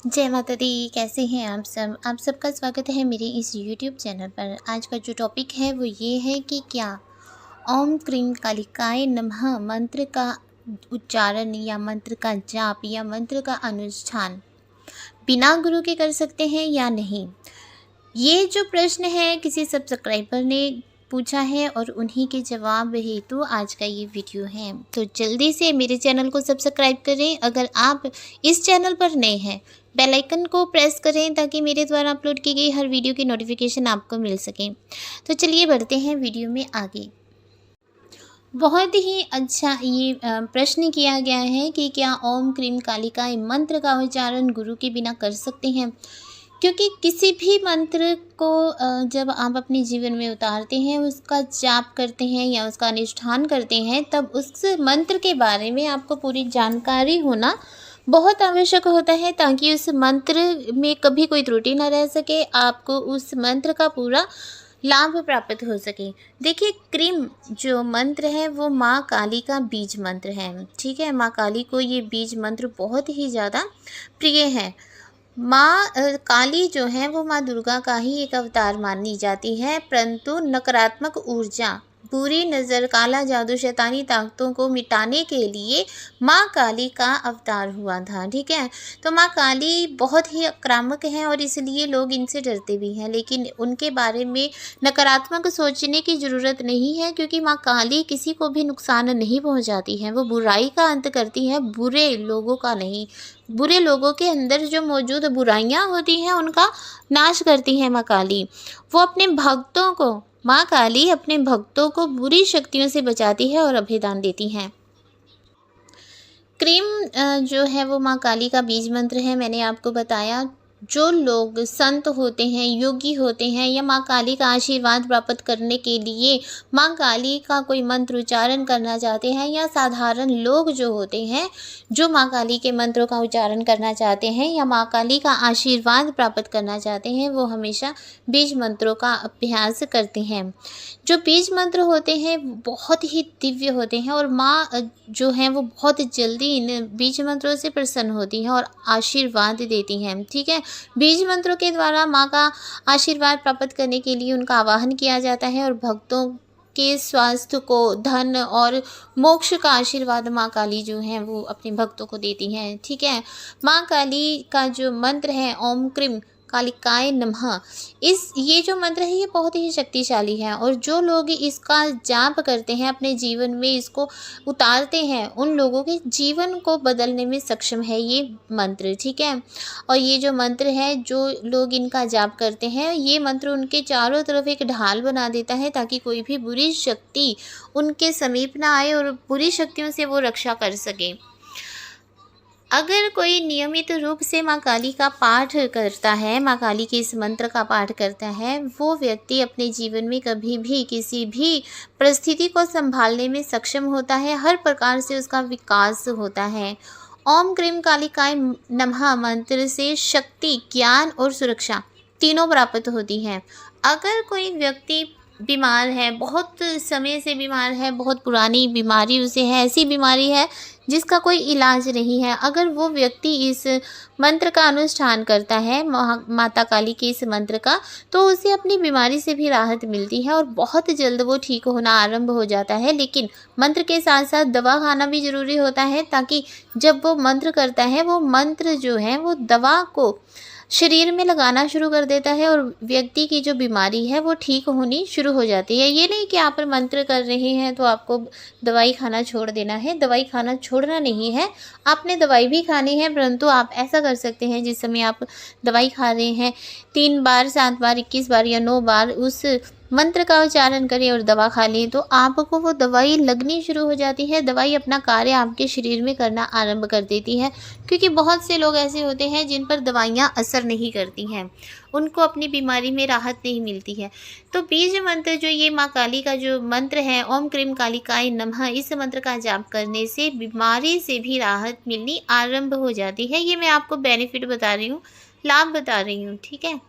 जय माता दी। कैसे हैं आप सब? आप सबका स्वागत है मेरे इस यूट्यूब चैनल पर। आज का जो टॉपिक है वो ये है कि क्या ओम क्रीम कालिकाय नमः मंत्र का उच्चारण या मंत्र का जाप या मंत्र का अनुष्ठान बिना गुरु के कर सकते हैं या नहीं। ये जो प्रश्न है किसी सब्सक्राइबर ने पूछा है और उन्हीं के जवाब हेतु आज का ये वीडियो है। तो जल्दी से मेरे चैनल को सब्सक्राइब करें। अगर आप इस चैनल पर नए हैं, बेल आइकन को प्रेस करें ताकि मेरे द्वारा अपलोड की गई हर वीडियो की नोटिफिकेशन आपको मिल सके। तो चलिए बढ़ते हैं वीडियो में आगे। बहुत ही अच्छा ये प्रश्न किया गया है कि क्या ओम क्रीम कालिकाय मंत्र का उच्चारण गुरु के बिना कर सकते हैं। क्योंकि किसी भी मंत्र को जब आप अपने जीवन में उतारते हैं, उसका जाप करते हैं या उसका अनुष्ठान करते हैं, तब उस मंत्र के बारे में आपको पूरी जानकारी होना बहुत आवश्यक होता है ताकि उस मंत्र में कभी कोई त्रुटि ना रह सके, आपको उस मंत्र का पूरा लाभ प्राप्त हो सके। देखिए, क्रीम जो मंत्र है वो माँ काली का बीज मंत्र है। ठीक है, माँ काली को ये बीज मंत्र बहुत ही ज़्यादा प्रिय है। माँ काली जो है वो माँ दुर्गा का ही एक अवतार मानी जाती है, परंतु नकारात्मक ऊर्जा, बुरी नज़र, काला जादू, शैतानी ताकतों को मिटाने के लिए माँ काली का अवतार हुआ था। ठीक है, तो माँ काली बहुत ही आक्रामक हैं और इसलिए लोग इनसे डरते भी हैं, लेकिन उनके बारे में नकारात्मक सोचने की ज़रूरत नहीं है, क्योंकि माँ काली किसी को भी नुकसान नहीं पहुँचाती हैं। वो बुराई का अंत करती है, बुरे लोगों का नहीं। बुरे लोगों के अंदर जो मौजूद बुराइयां होती हैं उनका नाश करती है माँ काली। वो अपने भक्तों को, माँ काली अपने भक्तों को बुरी शक्तियों से बचाती है और अभयदान देती हैं। क्रीम जो है वो माँ काली का बीज मंत्र है। मैंने आपको बताया, जो लोग संत होते हैं, योगी होते हैं या माँ काली का आशीर्वाद प्राप्त करने के लिए माँ काली का कोई मंत्र उच्चारण करना चाहते हैं, या साधारण लोग जो होते हैं जो माँ काली के मंत्रों का उच्चारण करना चाहते हैं या माँ काली का आशीर्वाद प्राप्त करना चाहते हैं, वो हमेशा बीज मंत्रों का अभ्यास करते हैं। जो बीज मंत्र होते हैं बहुत ही दिव्य होते हैं और माँ जो हैं वो बहुत जल्दी इन बीज मंत्रों से प्रसन्न होती हैं और आशीर्वाद देती हैं। ठीक है, बीज मंत्रों के द्वारा माँ का आशीर्वाद प्राप्त करने के लिए उनका आवाहन किया जाता है और भक्तों के स्वास्थ्य को, धन और मोक्ष का आशीर्वाद माँ काली जो हैं वो अपने भक्तों को देती हैं। ठीक है, माँ काली का जो मंत्र है ओम क्रीम कालिकाय नमः, ये जो मंत्र है ये बहुत ही शक्तिशाली है और जो लोग इसका जाप करते हैं, अपने जीवन में इसको उतारते हैं, उन लोगों के जीवन को बदलने में सक्षम है ये मंत्र। ठीक है, और ये जो मंत्र है, जो लोग इनका जाप करते हैं, ये मंत्र उनके चारों तरफ एक ढाल बना देता है ताकि कोई भी बुरी शक्ति उनके समीप ना आए और बुरी शक्तियों से वो रक्षा कर सके। अगर कोई नियमित रूप से माँ काली का पाठ करता है, माँ काली के इस मंत्र का पाठ करता है, वो व्यक्ति अपने जीवन में कभी भी किसी भी परिस्थिति को संभालने में सक्षम होता है, हर प्रकार से उसका विकास होता है। ओम क्रीम कालिकाय नमः मंत्र से शक्ति, ज्ञान और सुरक्षा तीनों प्राप्त होती हैं। अगर कोई व्यक्ति बीमार है, बहुत समय से बीमार है, बहुत पुरानी बीमारी उसे है, ऐसी बीमारी है जिसका कोई इलाज नहीं है, अगर वो व्यक्ति इस मंत्र का अनुष्ठान करता है, माता काली के इस मंत्र का, तो उसे अपनी बीमारी से भी राहत मिलती है और बहुत जल्द वो ठीक होना आरंभ हो जाता है। लेकिन मंत्र के साथ साथ दवा खाना भी ज़रूरी होता है ताकि जब वो मंत्र करता है, वो मंत्र जो है वो दवा को शरीर में लगाना शुरू कर देता है और व्यक्ति की जो बीमारी है वो ठीक होनी शुरू हो जाती है। ये नहीं कि आप मंत्र कर रहे हैं तो आपको दवाई खाना छोड़ देना है, दवाई खाना छोड़ना नहीं है, आपने दवाई भी खानी है, परंतु आप ऐसा कर सकते हैं जिस समय आप दवाई खा रहे हैं 3 बार, 7 बार, 21 बार या 9 बार उस मंत्र का उच्चारण करें और दवा खा लें, तो आपको वो दवाई लगनी शुरू हो जाती है। दवाई अपना कार्य आपके शरीर में करना आरंभ कर देती है, क्योंकि बहुत से लोग ऐसे होते हैं जिन पर दवाइयाँ असर नहीं करती हैं, उनको अपनी बीमारी में राहत नहीं मिलती है। तो बीज मंत्र जो ये माँ काली का जो मंत्र है ओम क्रीम कालिकाय नमः, इस मंत्र का जाप करने से बीमारी से भी राहत मिलनी आरंभ हो जाती है। ये मैं आपको बेनिफिट बता रही हूँ, लाभ बता रही हूँ। ठीक है,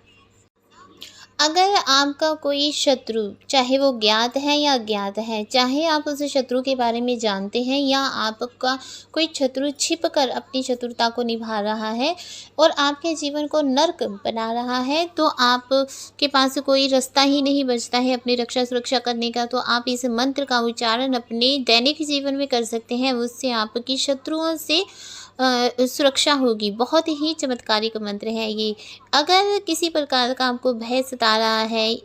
अगर आपका कोई शत्रु, चाहे वो ज्ञात है या अज्ञात है, चाहे आप उस शत्रु के बारे में जानते हैं या आपका कोई शत्रु छिप कर अपनी शत्रुता को निभा रहा है और आपके जीवन को नर्क बना रहा है, तो आपके पास कोई रास्ता ही नहीं बचता है अपनी रक्षा सुरक्षा करने का, तो आप इस मंत्र का उच्चारण अपने दैनिक जीवन में कर सकते हैं। उससे आपकी शत्रुओं से सुरक्षा होगी। बहुत ही चमत्कारिक मंत्र है ये। अगर किसी प्रकार का आपको भय सता रहा है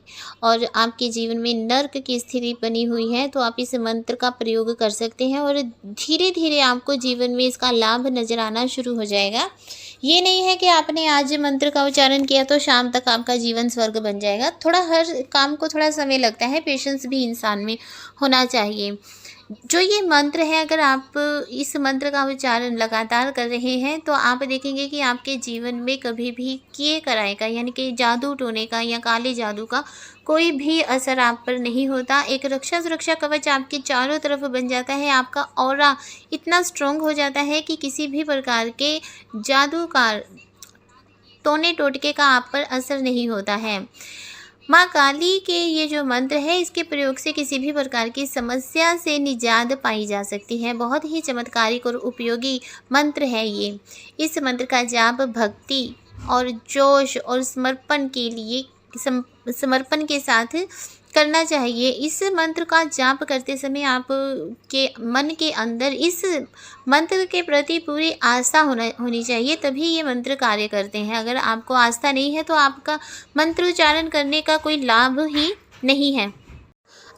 और आपके जीवन में नर्क की स्थिति बनी हुई है, तो आप इस मंत्र का प्रयोग कर सकते हैं और धीरे-धीरे आपको जीवन में इसका लाभ नज़र आना शुरू हो जाएगा। ये नहीं है कि आपने आज मंत्र का उच्चारण किया तो शाम तक आपका जीवन स्वर्ग बन जाएगा। थोड़ा हर काम को थोड़ा समय लगता है, पेशेंस भी इंसान में होना चाहिए। जो ये मंत्र है, अगर आप इस मंत्र का उच्चारण लगातार कर रहे हैं तो आप देखेंगे कि आपके जीवन में कभी भी किए कराए का, यानी कि जादू टोने का या काले जादू का कोई भी असर आप पर नहीं होता। एक रक्षा सुरक्षा कवच आपके चारों तरफ बन जाता है। आपका ऑरा इतना स्ट्रॉन्ग हो जाता है कि किसी भी प्रकार के जादू का, टोने टोटके का आप पर असर नहीं होता है। माँ काली के ये जो मंत्र है, इसके प्रयोग से किसी भी प्रकार की समस्या से निजात पाई जा सकती है। बहुत ही चमत्कारिक और उपयोगी मंत्र है ये। इस मंत्र का जाप भक्ति और जोश और समर्पण के लिए समर्पण के साथ करना चाहिए। इस मंत्र का जाप करते समय आप के मन के अंदर इस मंत्र के प्रति पूरी आस्था होनी चाहिए, तभी ये मंत्र कार्य करते हैं। अगर आपको आस्था नहीं है तो आपका मंत्र उच्चारण करने का कोई लाभ ही नहीं है।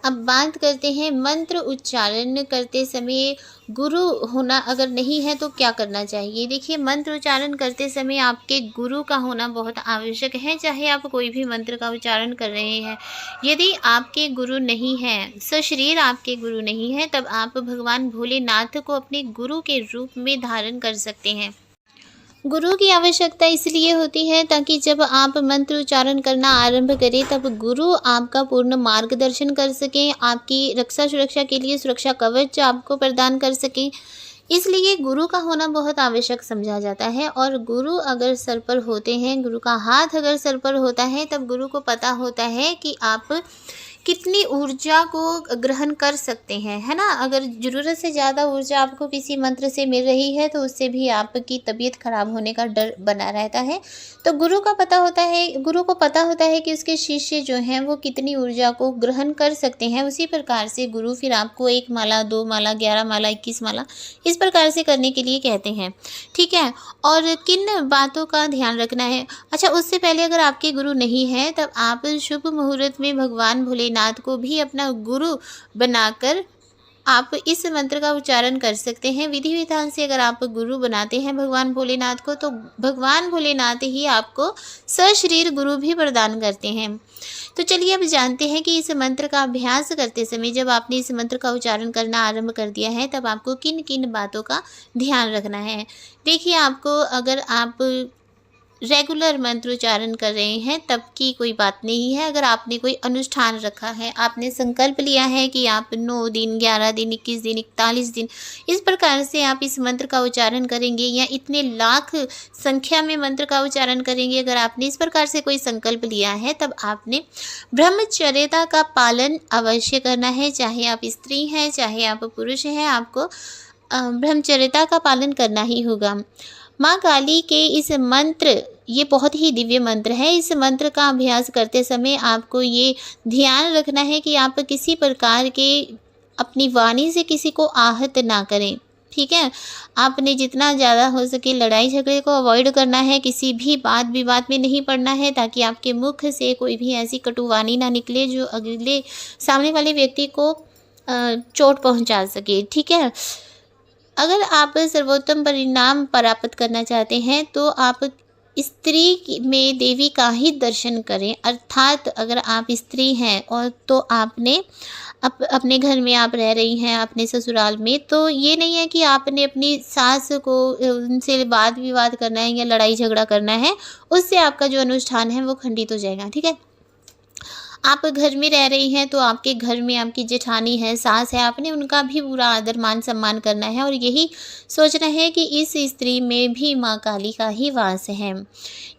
अब बात करते हैं मंत्र उच्चारण करते समय गुरु होना अगर नहीं है तो क्या करना चाहिए। देखिए, मंत्र उच्चारण करते समय आपके गुरु का होना बहुत आवश्यक है, चाहे आप कोई भी मंत्र का उच्चारण कर रहे हैं। यदि आपके गुरु नहीं हैं, सशरीर आपके गुरु नहीं हैं, तब आप भगवान भोलेनाथ को अपने गुरु के रूप में धारण कर सकते हैं। गुरु की आवश्यकता इसलिए होती है ताकि जब आप मंत्र उच्चारण करना आरंभ करें तब गुरु आपका पूर्ण मार्गदर्शन कर सकें, आपकी रक्षा सुरक्षा के लिए सुरक्षा कवच आपको प्रदान कर सकें। इसलिए गुरु का होना बहुत आवश्यक समझा जाता है। और गुरु अगर सर पर होते हैं, गुरु का हाथ अगर सर पर होता है, तब गुरु को पता होता है कि आप कितनी ऊर्जा को ग्रहण कर सकते हैं, है ना। अगर ज़रूरत से ज़्यादा ऊर्जा आपको किसी मंत्र से मिल रही है तो उससे भी आपकी तबीयत खराब होने का डर बना रहता है। तो गुरु को पता होता है कि उसके शिष्य जो हैं वो कितनी ऊर्जा को ग्रहण कर सकते हैं। उसी प्रकार से गुरु फिर आपको 1 माला, 2 माला, 11 माला, 21 माला इस प्रकार से करने के लिए कहते हैं, ठीक है। और किन बातों का ध्यान रखना है। अच्छा, उससे पहले अगर आपके गुरु नहीं है तब आप शुभ मुहूर्त में भगवान भोलेनाथ को भी अपना गुरु बनाकर आप इस मंत्र का उच्चारण कर सकते हैं। विधि विधान से अगर आप गुरु बनाते हैं भगवान भोलेनाथ को, तो भगवान भोलेनाथ ही आपको सशरीर गुरु भी प्रदान करते हैं। तो चलिए अब जानते हैं कि इस मंत्र का अभ्यास करते समय जब आपने इस मंत्र का उच्चारण करना आरंभ कर दिया है तब आपको किन किन बातों का ध्यान रखना है। देखिए, आपको अगर आप रेगुलर मंत्र उच्चारण कर रहे हैं तब की कोई बात नहीं है। अगर आपने कोई अनुष्ठान रखा है, आपने संकल्प लिया है कि आप 9 दिन, 11 दिन, 21 दिन, 41 दिन इस प्रकार से आप इस मंत्र का उच्चारण करेंगे या इतने लाख संख्या में मंत्र का उच्चारण करेंगे, अगर आपने इस प्रकार से कोई संकल्प लिया है तब आपने ब्रह्मचर्यता का पालन अवश्य करना है। चाहे आप स्त्री हैं, चाहे आप पुरुष हैं, आपको ब्रह्मचर्यता का पालन करना ही होगा। माँ काली के इस मंत्र, ये बहुत ही दिव्य मंत्र है। इस मंत्र का अभ्यास करते समय आपको ये ध्यान रखना है कि आप किसी प्रकार के अपनी वाणी से किसी को आहत ना करें, ठीक है। आपने जितना ज़्यादा हो सके लड़ाई झगड़े को अवॉइड करना है, किसी भी बात विवाद में नहीं पड़ना है, ताकि आपके मुख से कोई भी ऐसी कटुवाणी ना निकले जो अगले सामने वाले व्यक्ति को चोट पहुंचा सके, ठीक है। अगर आप सर्वोत्तम परिणाम प्राप्त करना चाहते हैं तो आप स्त्री में देवी का ही दर्शन करें। अर्थात अगर आप स्त्री हैं और तो आपने अपने घर में आप रह रही हैं, अपने ससुराल में, तो ये नहीं है कि आपने अपनी सास को उनसे वाद विवाद करना है या लड़ाई झगड़ा करना है, उससे आपका जो अनुष्ठान है वो खंडित हो जाएगा, ठीक है। आप घर में रह रही हैं तो आपके घर में आपकी जेठानी है, सास है, आपने उनका भी पूरा आदर मान सम्मान करना है और यही सोचना है कि इस स्त्री में भी माँ काली का ही वास है,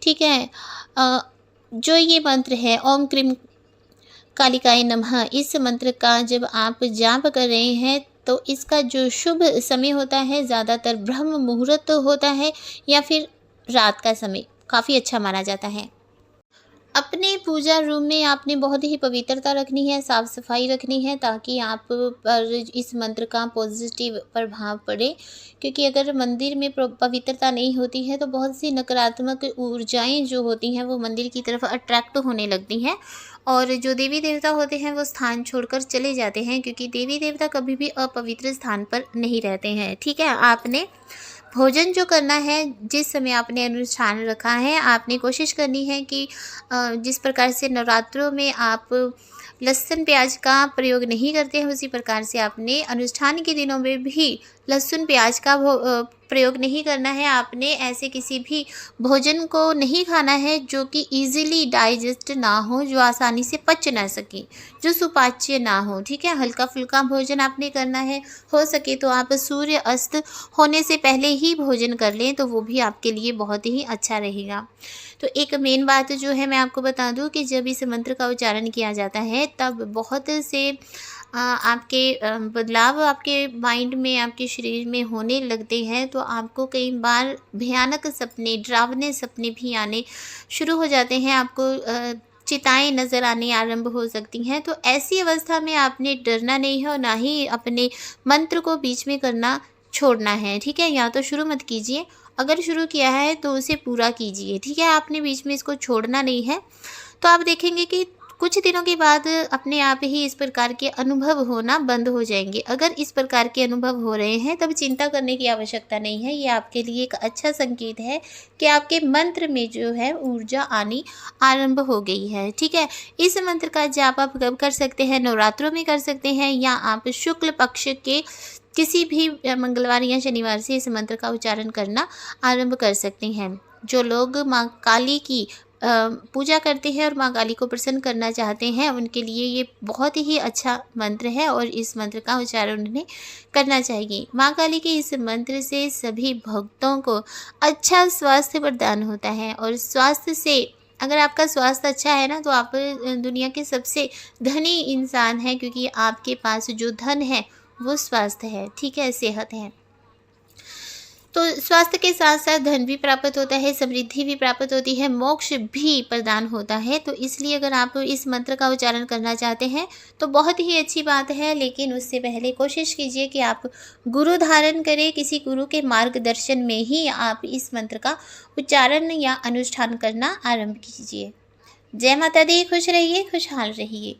ठीक है। जो ये मंत्र है ओम क्रीम कालिकाय नमः, इस मंत्र का जब आप जाप कर रहे हैं तो इसका जो शुभ समय होता है ज़्यादातर ब्रह्म मुहूर्त होता है या फिर रात का समय काफ़ी अच्छा माना जाता है। अपने पूजा रूम में आपने बहुत ही पवित्रता रखनी है, साफ़ सफाई रखनी है ताकि आप पर इस मंत्र का पॉजिटिव प्रभाव पड़े। क्योंकि अगर मंदिर में पवित्रता नहीं होती है तो बहुत सी नकारात्मक ऊर्जाएं जो होती हैं वो मंदिर की तरफ अट्रैक्ट होने लगती हैं और जो देवी देवता होते हैं वो स्थान छोड़कर चले जाते हैं, क्योंकि देवी देवता कभी भी अपवित्र स्थान पर नहीं रहते हैं। ठीक है, आपने भोजन जो करना है, जिस समय आपने अनुष्ठान रखा है, आपने कोशिश करनी है कि जिस प्रकार से नवरात्रों में आप लहसुन प्याज का प्रयोग नहीं करते हैं, उसी प्रकार से आपने अनुष्ठान के दिनों में भी लहसुन प्याज का प्रयोग नहीं करना है। आपने ऐसे किसी भी भोजन को नहीं खाना है जो कि इजीली डाइजेस्ट ना हो, जो आसानी से पच ना सके, जो सुपाच्य ना हो। ठीक है, हल्का फुल्का भोजन आपने करना है। हो सके तो आप सूर्य अस्त होने से पहले ही भोजन कर लें तो वो भी आपके लिए बहुत ही अच्छा रहेगा। तो एक मेन बात जो है मैं आपको बता दूं कि जब इस मंत्र का उच्चारण किया जाता है तब बहुत से आपके बदलाव आपके माइंड में, आपके शरीर में होने लगते हैं। तो आपको कई बार भयानक सपने, डरावने सपने भी आने शुरू हो जाते हैं। आपको चिताएं नज़र आने आरंभ हो सकती हैं। तो ऐसी अवस्था में आपने डरना नहीं है और ना ही अपने मंत्र को बीच में करना छोड़ना है। ठीक है, या तो शुरू मत कीजिए, अगर शुरू किया है तो उसे पूरा कीजिए। ठीक है, आपने बीच में इसको छोड़ना नहीं है। तो आप देखेंगे कि कुछ दिनों के बाद अपने आप ही इस प्रकार के अनुभव होना बंद हो जाएंगे। अगर इस प्रकार के अनुभव हो रहे हैं तब चिंता करने की आवश्यकता नहीं है। ये आपके लिए एक अच्छा संकेत है कि आपके मंत्र में जो है ऊर्जा आनी आरंभ हो गई है। ठीक है, इस मंत्र का जाप आप कब कर सकते हैं? नवरात्रों में कर सकते हैं या आप शुक्ल पक्ष के किसी भी मंगलवार या शनिवार से इस मंत्र का उच्चारण करना आरंभ कर सकते हैं। जो लोग माँ काली की पूजा करते हैं और माँ काली को प्रसन्न करना चाहते हैं उनके लिए ये बहुत ही अच्छा मंत्र है और इस मंत्र का उच्चारण उन्हें करना चाहिए। माँ काली के इस मंत्र से सभी भक्तों को अच्छा स्वास्थ्य प्रदान होता है और स्वास्थ्य से, अगर आपका स्वास्थ्य अच्छा है ना तो आप दुनिया के सबसे धनी इंसान हैं, क्योंकि आपके पास जो धन है वो स्वास्थ्य है। ठीक है, सेहत है। तो स्वास्थ्य के साथ साथ धन भी प्राप्त होता है, समृद्धि भी प्राप्त होती है, मोक्ष भी प्रदान होता है। तो इसलिए अगर आप इस मंत्र का उच्चारण करना चाहते हैं तो बहुत ही अच्छी बात है, लेकिन उससे पहले कोशिश कीजिए कि आप गुरु धारण करें। किसी गुरु के मार्गदर्शन में ही आप इस मंत्र का उच्चारण या अनुष्ठान करना आरंभ कीजिए। जय माता दी, खुश रहिए, खुशहाल रहिए।